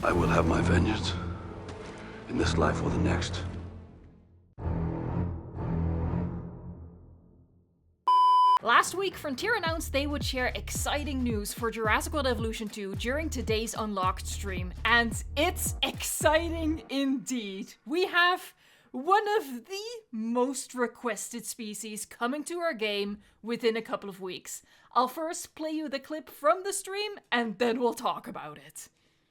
I will have my vengeance. In this life or the next. Last week, Frontier announced they would share exciting news for Jurassic World Evolution 2 during today's Unlocked stream, and it's exciting indeed. We have one of the most requested species coming to our game within a couple of weeks. I'll first play you the clip from the stream, and then we'll talk about it.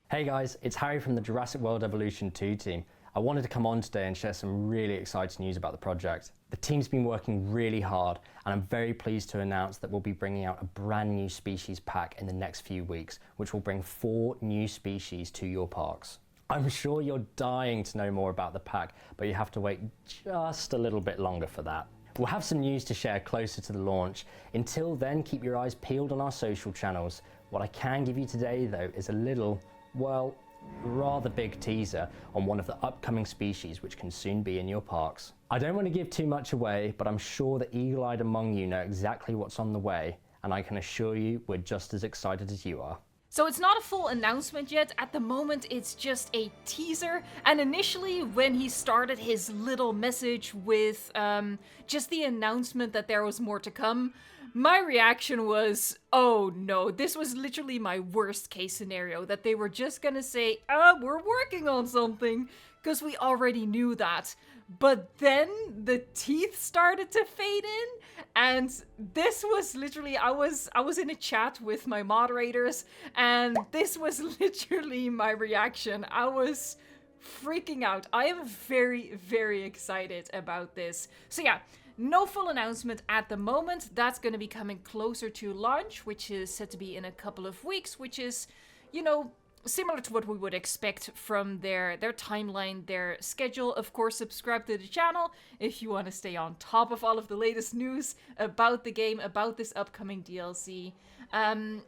Hey guys, it's Harry from the Jurassic World Evolution 2 team. I wanted to come on today and share some really exciting news about the project. The team's been working really hard, and I'm very pleased to announce that we'll be bringing out a brand new species pack in the next few weeks, which will bring 4 new species to your parks. I'm sure you're dying to know more about the pack, but you have to wait just a little bit longer for that. We'll have some news to share closer to the launch. Until then, keep your eyes peeled on our social channels. What I can give you today, though, is a little, well, rather big teaser on one of the upcoming species which can soon be in your parks. I don't want to give too much away, but I'm sure the eagle-eyed among you know exactly what's on the way, and I can assure you we're just as excited as you are. So it's not a full announcement yet. At the moment, it's just a teaser. And initially, when he started his little message with just the announcement that there was more to come, my reaction was, oh no, this was literally my worst case scenario, that they were just gonna say, we're working on something, because we already knew that. But then the teeth started to fade in, and this was literally, I was in a chat with my moderators, and this was literally my reaction. I was freaking out. I am very, very excited about this. So yeah, no full announcement at the moment. That's going to be coming closer to launch, which is set to be in a couple of weeks, which is, you know, similar to what we would expect from their timeline, their schedule. Of course, subscribe to the channel if you want to stay on top of all of the latest news about the game, about this upcoming DLC.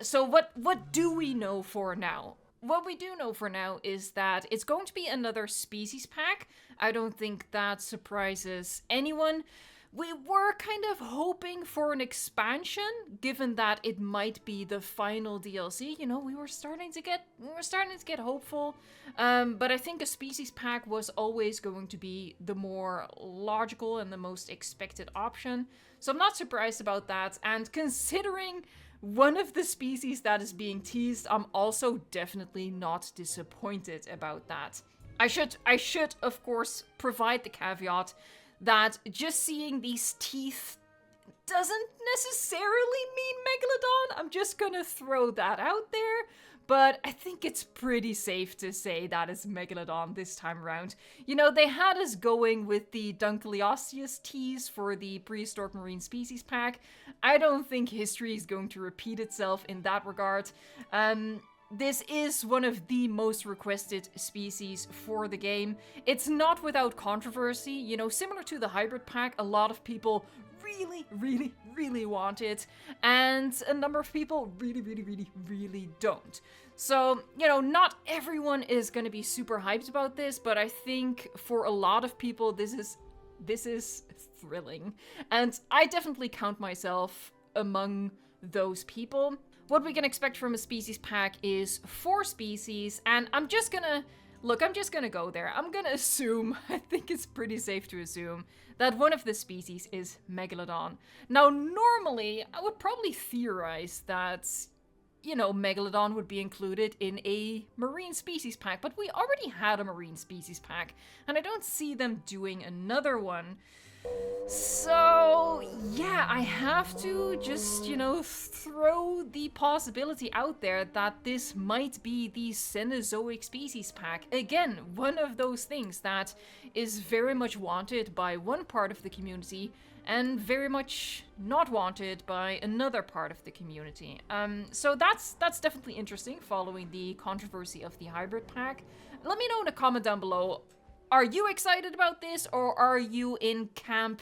So what do we know for now? What we do know for now is that it's going to be another species pack. I don't think that surprises anyone. We were kind of hoping for an expansion, given that it might be the final DLC. You know, we were starting to get hopeful. But I think a species pack was always going to be the more logical and the most expected option. So I'm not surprised about that. And considering one of the species that is being teased, I'm also definitely not disappointed about that. I should of course provide the caveat that just seeing these teeth doesn't necessarily mean Megalodon. I'm just gonna throw that out there, but I think it's pretty safe to say that is Megalodon this time around. You know, they had us going with the Dunkleosteus tease for the Prehistoric Marine Species pack. I don't think history is going to repeat itself in that regard. This is one of the most requested species for the game. It's not without controversy. You know, similar to the hybrid pack, a lot of people really want it, and a number of people really don't. So, you know, not everyone is going to be super hyped about this, but I think for a lot of people this is thrilling. And I definitely count myself among those people. What we can expect from a species pack is 4 species, and I'm just gonna go there. I'm gonna assume, I think it's pretty safe to assume, that one of the species is Megalodon. Now, normally, I would probably theorize that, you know, Megalodon would be included in a marine species pack, but we already had a marine species pack, and I don't see them doing another one. So, yeah, I have to just, you know, throw the possibility out there that this might be the Cenozoic species pack. Again, one of those things that is very much wanted by one part of the community and very much not wanted by another part of the community. So that's definitely interesting, following the controversy of the hybrid pack. Let me know in a comment down below. Are you excited about this, or are you in camp,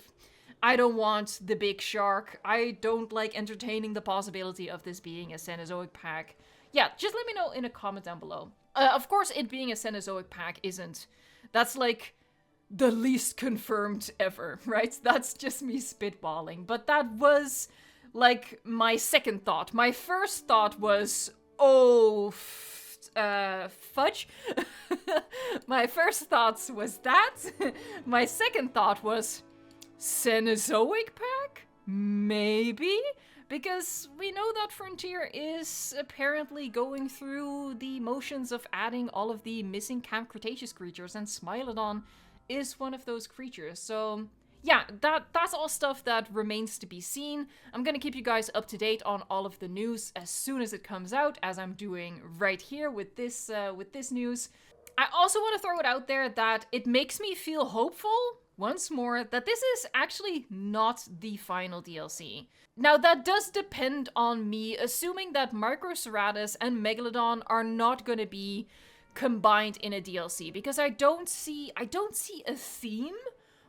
I don't want the big shark, I don't like entertaining the possibility of this being a Cenozoic pack? Yeah, just let me know in a comment down below. Of course, it being a Cenozoic pack isn't. That's like the least confirmed ever, right? That's just me spitballing. But that was like my second thought. My first thought was, oh, fudge. My first thoughts was that. My second thought was Cenozoic pack? Maybe? Because we know that Frontier is apparently going through the motions of adding all of the missing Camp Cretaceous creatures, and Smilodon is one of those creatures. So yeah, that's all stuff that remains to be seen. I'm gonna keep you guys up to date on all of the news as soon as it comes out, as I'm doing right here with this news. I also want to throw it out there that it makes me feel hopeful, once more, that this is actually not the final DLC. Now, that does depend on me assuming that Microceratus and Megalodon are not going to be combined in a DLC, because I don't see a theme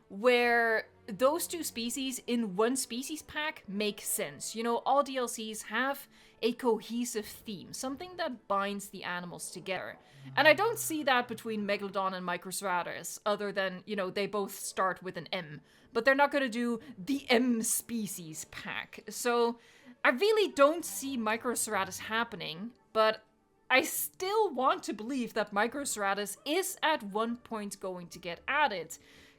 where those two species in one species pack make sense. You know, all DLCs have a cohesive theme, something that binds the animals together. And I don't see that between Megalodon and Microceratus, other than, you know, they both start with an M. But they're not going to do the M species pack. So I really don't see Microceratus happening, but I still want to believe that Microceratus is at one point going to get added,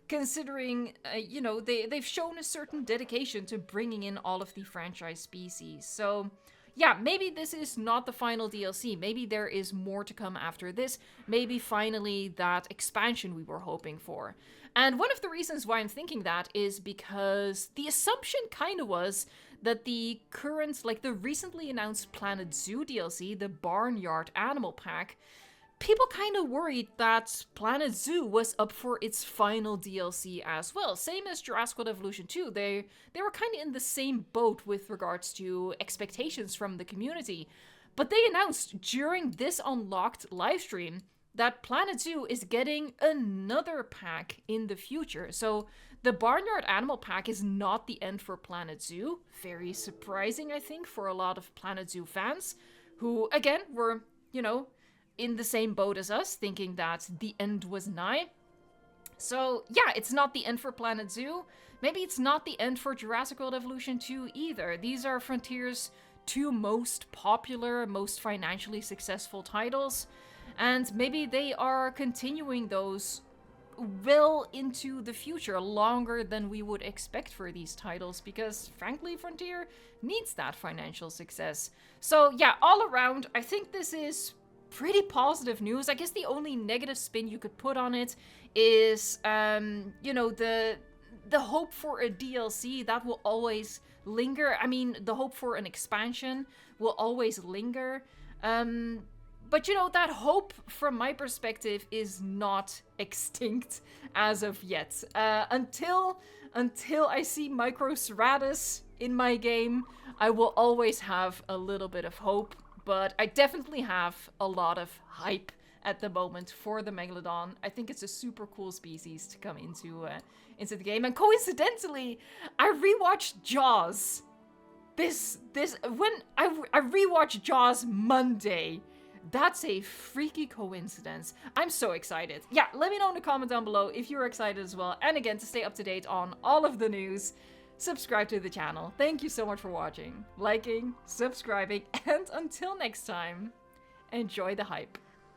considering, you know, they've shown a certain dedication to bringing in all of the franchise species. So yeah, maybe this is not the final DLC. Maybe there is more to come after this. Maybe finally that expansion we were hoping for. And one of the reasons why I'm thinking that is because the assumption kind of was that the current, like the recently announced Planet Zoo DLC, the Barnyard Animal Pack, people kind of worried that Planet Zoo was up for its final DLC as well. Same as Jurassic World Evolution 2. They were kind of in the same boat with regards to expectations from the community. But they announced during this Unlocked livestream that Planet Zoo is getting another pack in the future. So the Barnyard Animal Pack is not the end for Planet Zoo. Very surprising, I think, for a lot of Planet Zoo fans who, again, were, you know, in the same boat as us, thinking that the end was nigh. So yeah, it's not the end for Planet Zoo. Maybe it's not the end for Jurassic World Evolution 2 either. These are Frontier's two most popular, most financially successful titles, and maybe they are continuing those well into the future, longer than we would expect for these titles, because frankly, Frontier needs that financial success. So yeah, all around, I think this is pretty positive news. I guess the only negative spin you could put on it is, you know, the hope for a DLC that will always linger. I mean, the hope for an expansion will always linger. But you know, that hope from my perspective is not extinct as of yet. Until I see Microceratus in my game, I will always have a little bit of hope. But I definitely have a lot of hype at the moment for the Megalodon. I think it's a super cool species to come into the game. And coincidentally, I rewatched Jaws. When I rewatched Jaws Monday. That's a freaky coincidence. I'm so excited. Yeah, let me know in the comment down below if you're excited as well. And again, to stay up to date on all of the news, subscribe to the channel. Thank you so much for watching, liking, subscribing, and until next time, enjoy the hype.